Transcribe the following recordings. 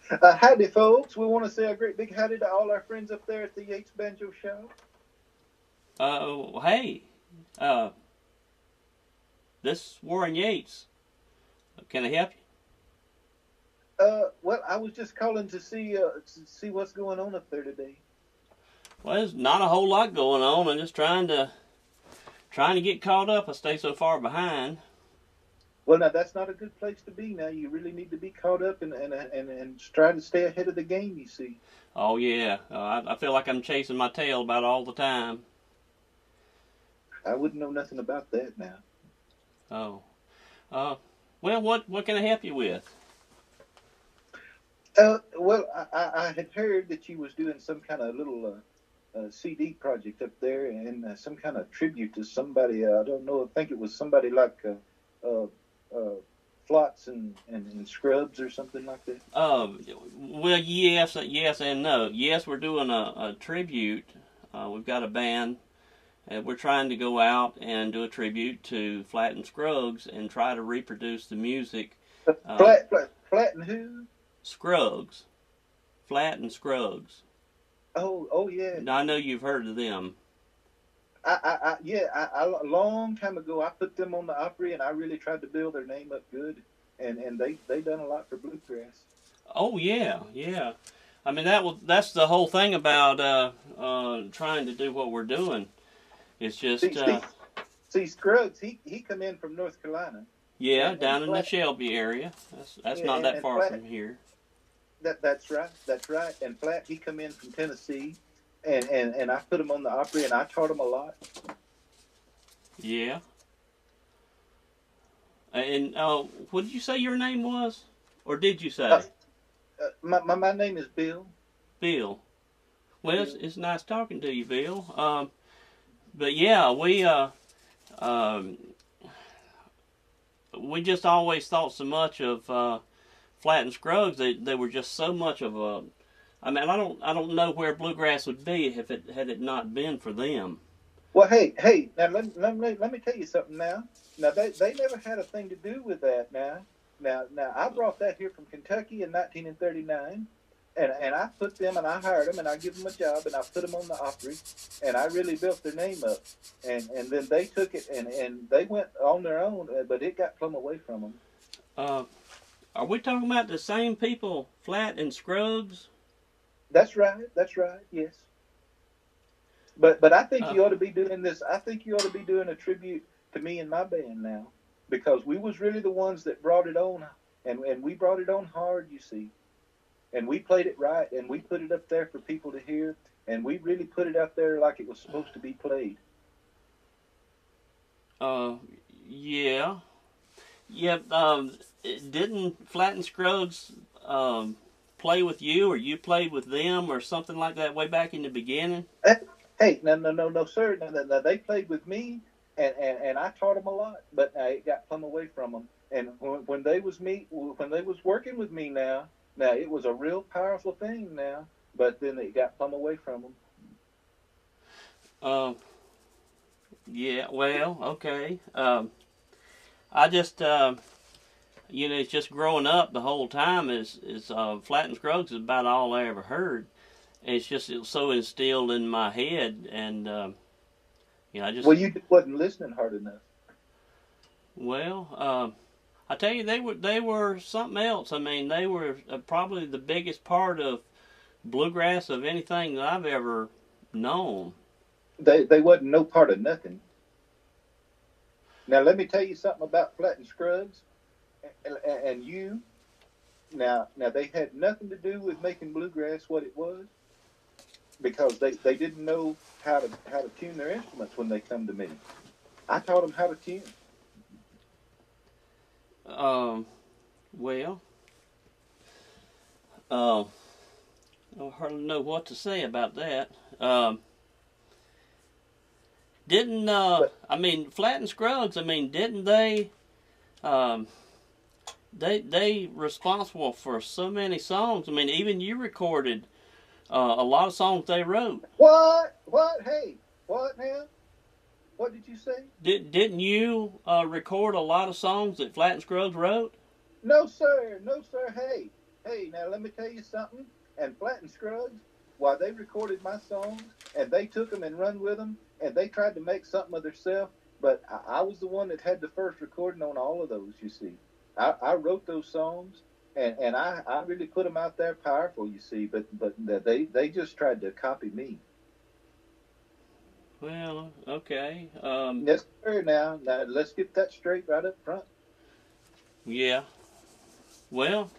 Howdy, folks. We want to say a great big howdy to all our friends up there at the Yates Banjo Show. Hey, uh, this is Warren Yates. Can I help you? Well, I was just calling to see what's going on up there today. Well, there's not a whole lot going on. I'm just trying to get caught up. I stay so far behind. Well, now that's not a good place to be. Now you really need to be caught up and try to stay ahead of the game. You see, Oh yeah, I feel like I'm chasing my tail about all the time. I wouldn't know nothing about that now. Oh, uh, well, what can I help you with? Well, I had heard that you was doing some kind of little CD project up there and some kind of tribute to somebody. I don't know. I think it was somebody like uh, uh, Flots and Scrubs or something like that. Well, yes and no. Yes, we're doing a tribute. We've got a band. And we're trying to go out and do a tribute to Flat and Scruggs and try to reproduce the music. Uh, Flat and who? Scruggs, Flat and Scruggs. Oh yeah. Now I know you've heard of them. Yeah. A long time ago, I put them on the Opry, and I really tried to build their name up good, and they done a lot for bluegrass. Oh yeah, yeah. I mean that's the whole thing about trying to do what we're doing. It's See, just see, see, Scruggs, he come in from North Carolina, yeah, and down in the Flat, Shelby area. That's yeah, not that and far Flat. from here. That's right. And Flat, he come in from Tennessee, and I put him on the Opry, and I taught him a lot. Yeah. And what did you say your name was, or did you Uh, say my name is Bill. Bill? Well, Bill. it's nice talking to you, Bill. But yeah, um, we just always thought so much of Flat and Scruggs. They were just so much of a. I mean, I don't know where bluegrass would be if it had it not been for them. Well, hey, now let me tell you something now. Now they never had a thing to do with that. Now I brought that here from Kentucky in 1939, and I put them and I hired them and I give them a job and I put them on the Opry, and I really built their name up, and then they took it and they went on their own, but it got plumb away from them. Uh, are we talking about the same people, Flat and Scruggs? That's right. That's right. Yes. But I think Uh, you ought to be doing this. I think you ought to be doing a tribute to me and my band now, because we was really the ones that brought it on, and we brought it on hard, you see, and we played it right, and we put it up there for people to hear, and we really put it out there like it was supposed to be played. uh, yeah, yeah. Didn't Flat and Scruggs play with you, or you played with them, or something like that way back in the beginning? Eh, Hey, no, sir. No, they played with me, and I taught them a lot, but it got plumb away from them. And when they was working with me now it was a real powerful thing now, but then it got plumb away from them. Uh, yeah. Well, okay. I just it's just growing up the whole time is Flat and Scruggs is about all I ever heard. It's just it was so instilled in my head, and I just Well, you wasn't listening hard enough. well, I tell you, they were something else. I mean, they were probably the biggest part of bluegrass of anything that I've ever known. They wasn't no part of nothing. Now let me tell you something about Flat and Scruggs and you. Now they had nothing to do with making bluegrass what it was, because they didn't know how to tune their instruments when they come to me. I taught them how to tune. Um, well, uh, I hardly know what to say about that. Didn't But I mean Flat and Scruggs? I mean, didn't they? Um, they responsible for so many songs. I mean, even you recorded a lot of songs they wrote. what? Hey, what now? What did you say? Didn't you record a lot of songs that Flat and Scruggs wrote? No, sir. No, sir. Hey. Hey, now let me tell you something. And Flat and Scruggs, while they recorded my songs and they took them and run with them and they tried to make something of themselves, but I was the one that had the first recording on all of those. You see, I wrote those songs and I really put them out there powerful. You see, but they just tried to copy me. Well, okay. Yes, sir. Now let's get that straight right up front. Yeah. Well,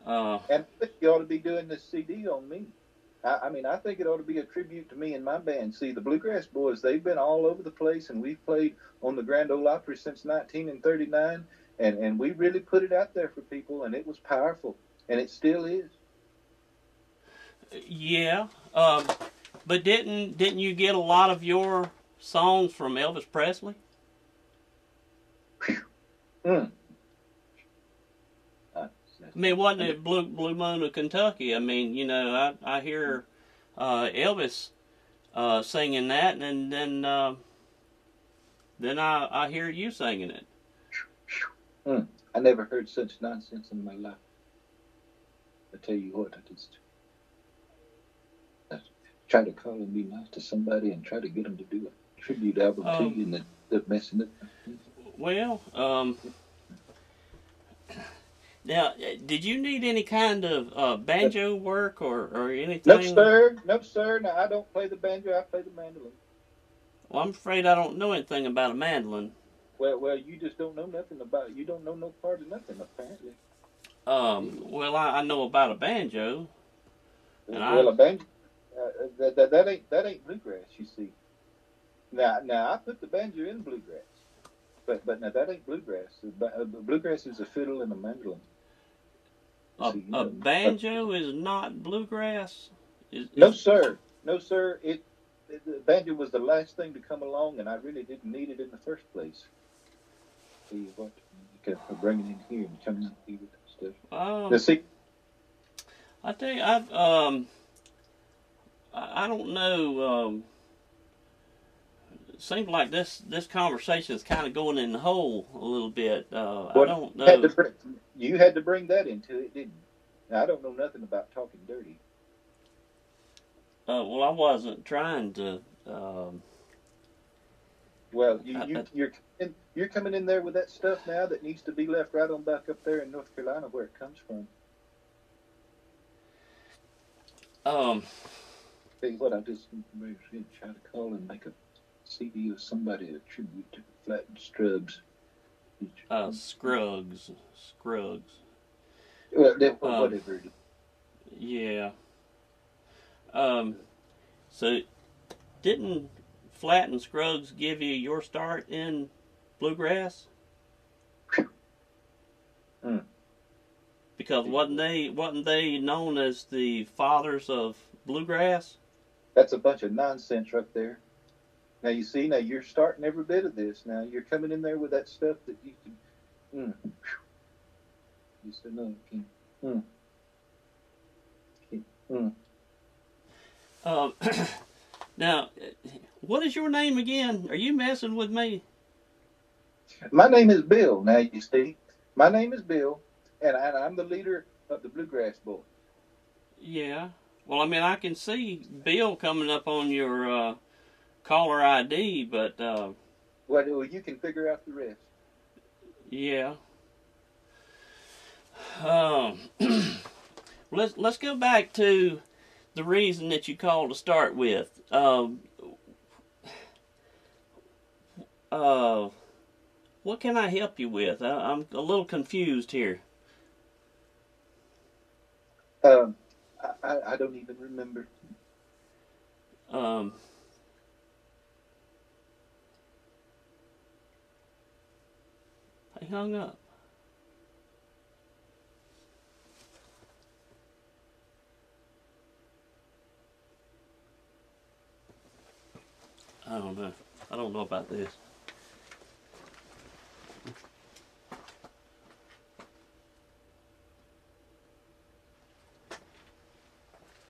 uh, And I think you ought to be doing this CD on me. I mean, I think it ought to be a tribute to me and my band. See, the Bluegrass Boys, they've been all over the place, and we've played on the Grand Ole Opry since 1939, and we really put it out there for people, and it was powerful, and it still is. yeah. But didn't you get a lot of your songs from Elvis Presley? Mm. I mean, wasn't it Blue Moon of Kentucky? I mean, you know, I hear Elvis singing that, and then I hear you singing it. I never heard such nonsense in my life. I tell you what, I try to call and be nice to somebody and try to get them to do a tribute album to you, and they're messing it up. Well, now, did you need any kind of banjo work or anything? No, sir. No, sir. No, I don't play the banjo. I play the mandolin. Well, I'm afraid I don't know anything about a mandolin. Well, you just don't know nothing about it. You don't know no part of nothing, apparently. Well, I know about a banjo, and Well, a banjo, that ain't bluegrass. You see. Now I put the banjo in bluegrass, but now that ain't bluegrass. Bluegrass is a fiddle and a mandolin. See, a banjo is not bluegrass. No, sir. No, sir. The banjo was the last thing to come along, and I really didn't need it in the first place. Tell you what, you can bring it in here and come in here with stuff. Now, see, I tell you, I don't know. It seems like this conversation is kind of going in the hole a little bit. I don't know. You had to bring that into it, didn't you? Now, I don't know nothing about talking dirty. Well, I wasn't trying to. Well, you're coming in there with that stuff now that needs to be left right on back up there in North Carolina where it comes from. Tell you what, I just try to call and make a CD of somebody, a tribute to the Flat and Scruggs. Scruggs. Well, whatever it is. Yeah. So didn't Flat and Scruggs give you your start in bluegrass? Because wasn't they known as the fathers of bluegrass? That's a bunch of nonsense right there. Now you see, now you're starting every bit of this. Now you're coming in there with that stuff that you can. You said no, you can't. Now, what is your name again? Are you messing with me? My name is Bill. Now you see, my name is Bill, and I'm the leader of the Bluegrass Boys. Yeah. Well, I mean, I can see Bill coming up on your caller ID, but well, you can figure out the rest. Yeah. Let's go back to the reason that you called to start with. What can I help you with? I'm a little confused here. I don't even remember. He hung up. I don't know. I don't know about this.